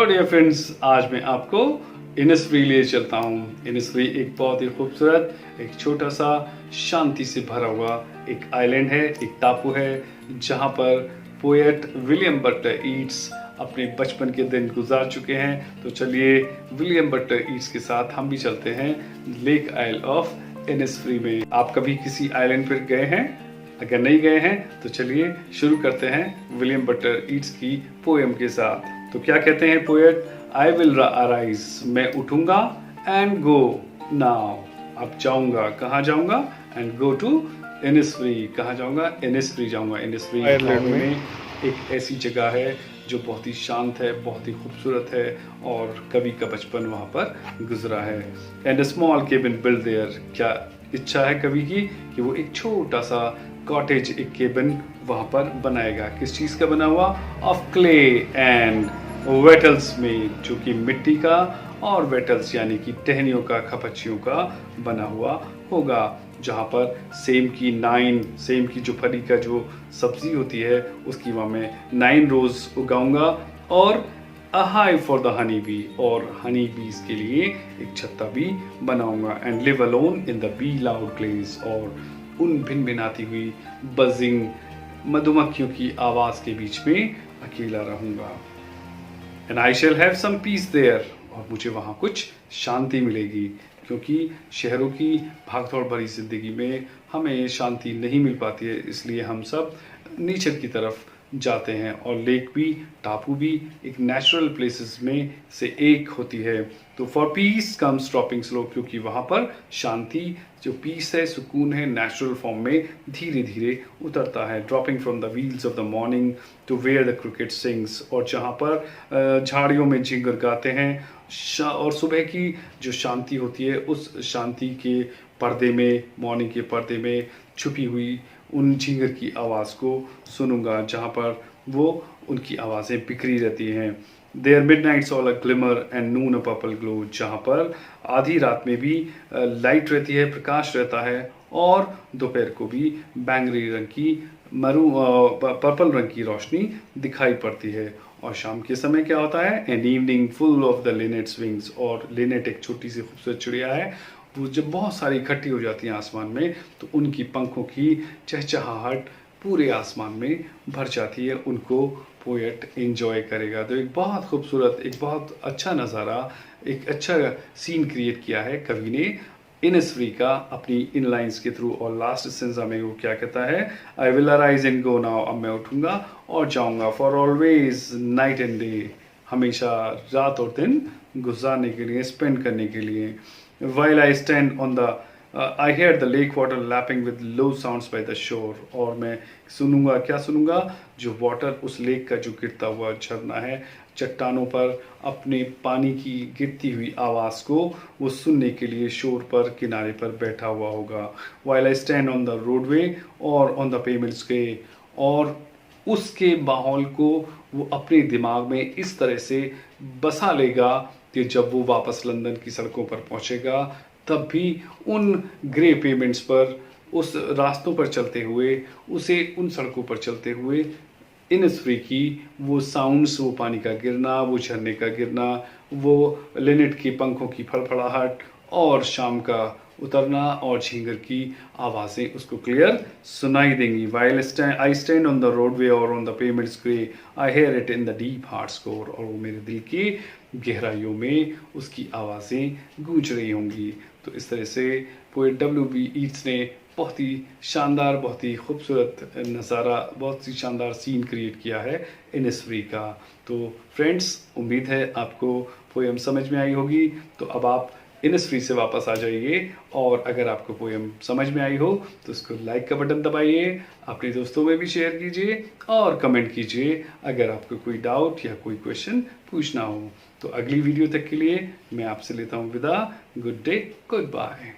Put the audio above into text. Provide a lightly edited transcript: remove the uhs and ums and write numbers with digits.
Dear friends, आज मैं आपको इनिसफ्री ले चलता हूँ। इनिसफ्री एक बहुत ही खूबसूरत, एक छोटा सा शांति से भरा हुआ एक आइलैंड है, एक टापू है, जहाँ पर पोएट विलियम बटलर ईट्स अपने बचपन के दिन गुजार चुके हैं। तो चलिए विलियम बटलर ईट्स के साथ हम भी चलते हैं लेक आइल ऑफ इनिसफ्री में। आप कभी किसी आइलैंड पर गए हैं? अगर नहीं गए हैं तो चलिए शुरू करते हैं विलियम बटलर ईट्स की पोएम के साथ। तो क्या कहते हैं पोएट? आई विल अराइज, मैं उठूंगा, एंड गो नाउ, अब जाऊंगा। कहाँ जाऊंगा? एंड गो टू इनिसफ्री, कहाँ जाऊंगा? इनिसफ्री जाऊंगा। इनिसफ्री आइलैंड में एक ऐसी जगह है जो बहुत ही शांत है, बहुत ही खूबसूरत है, और कवि का बचपन वहाँ पर गुजरा है। And small cabin build their, क्या इच्छा है कवि की कि वो एक छोटा सा कॉटेज, एक केबिन वहाँ पर बनाएगा। किस चीज़ का बना हुआ? ऑफ क्ले एंड वेटल्स में, जो कि मिट्टी का, और वेटल्स यानी कि टहनियों का, खपच्चियों का बना हुआ होगा। जहाँ पर सेम की जो फली का जो सब्जी होती है उसकी वहाँ मैं 9 रोज उगाऊंगा, और a hive for the honey bee, और हनी बीज के लिए एक छत्ता भी बनाऊंगा। And live alone in the bee loud place, और उन भिन भिनाती हुई बजिंग मधुमक्खियों की आवाज के बीच में अकेला रहूंगा। And I shall have some peace there, और मुझे वहाँ कुछ शांति मिलेगी, क्योंकि शहरों की भागदौड़ भरी जिंदगी में हमें शांति नहीं मिल पाती है। इसलिए हम सब नेचर की तरफ जाते हैं, और लेक भी, टापू भी एक नेचुरल प्लेसेस में से एक होती है। तो for piece comes dropping slow, क्योंकि वहाँ पर शांति, जो पीस है, सुकून है, नेचुरल फॉर्म में धीरे धीरे उतरता है। Dropping from the veils of the morning to where the cricket sings, और जहाँ पर झाड़ियों में झिंगर गाते हैं, और सुबह की जो शांति होती है उस शांति के पर्दे में, मॉर्निंग के पर्दे में छुपी हुई उन झिंगर की आवाज़ को सुनूंगा, जहाँ पर वो उनकी आवाज़ें बिखरी रहती हैं। There midnight's all a glimmer and noon a purple glow, जहाँ पर आधी रात में भी लाइट रहती है, प्रकाश रहता है, और दोपहर को भी बैंगनी रंग की, पर्पल रंग की रोशनी दिखाई पड़ती है। और शाम के समय क्या होता है? An evening full of the linnet's wings, और लिनेट एक छोटी सी खूबसूरत चिड़िया है, वो जब बहुत सारी इकट्ठी हो जाती हैं आसमान में, तो उनकी पंखों की चहचहाहट पूरे आसमान में भर जाती है। उनको पोएट एंजॉय करेगा। तो एक बहुत खूबसूरत, एक बहुत अच्छा नज़ारा, एक अच्छा सीन क्रिएट किया है कवि ने इनिसफ्री का अपनी इन लाइन्स के थ्रू। और लास्ट स्टेंजा में वो क्या कहता है? I will arise and go now, अब मैं उठूंगा और जाऊंगा। For always night and day, हमेशा रात और दिन गुजारने के लिए, स्पेंड करने के लिए। While I stand on the I hear the lake water lapping with low sounds by the shore, और मैं सुनूंगा, क्या सुनूंगा? जो वाटर, उस लेक का जो गिरता हुआ झरना है चट्टानों पर, अपने पानी की गिरती हुई आवाज़ को वो सुनने के लिए शोर पर, किनारे पर बैठा हुआ होगा। While I stand on the roadway और on the pavements के, और उसके माहौल को वो अपने दिमाग में इस तरह से बसा लेगा कि जब वो वापस लंदन की सड़कों पर पहुंचेगा, तब भी उन ग्रे पेमेंट्स पर, उस रास्तों पर चलते हुए, उसे उन सड़कों पर चलते हुए इनिसफ्री की वो साउंड्स, वो पानी का गिरना, वो झरने का गिरना, वो लिनेट के पंखों की फड़फड़ाहट, और शाम का उतरना, और झींगर की आवाज़ें उसको क्लियर सुनाई देंगी। While I stand on the roadway or on the pavements grey, I hear it in the deep heart score, और वो मेरे दिल की गहराइयों में उसकी आवाज़ें गूंज रही होंगी। तो इस तरह से पोएट W.B. ईट्स ने बहुत ही शानदार, बहुत ही खूबसूरत नज़ारा, बहुत ही शानदार सीन क्रिएट किया है इनिसफ्री का। तो फ्रेंड्स, उम्मीद है आपको पोएम समझ में आई होगी। तो अब आप इनिसफ्री से वापस आ जाइए, और अगर आपको पोएम समझ में आई हो तो उसको लाइक का बटन दबाइए, अपने दोस्तों में भी शेयर कीजिए, और कमेंट कीजिए अगर आपको कोई डाउट या कोई क्वेश्चन पूछना हो। तो अगली वीडियो तक के लिए मैं आपसे लेता हूँ विदा। Good day, good bye.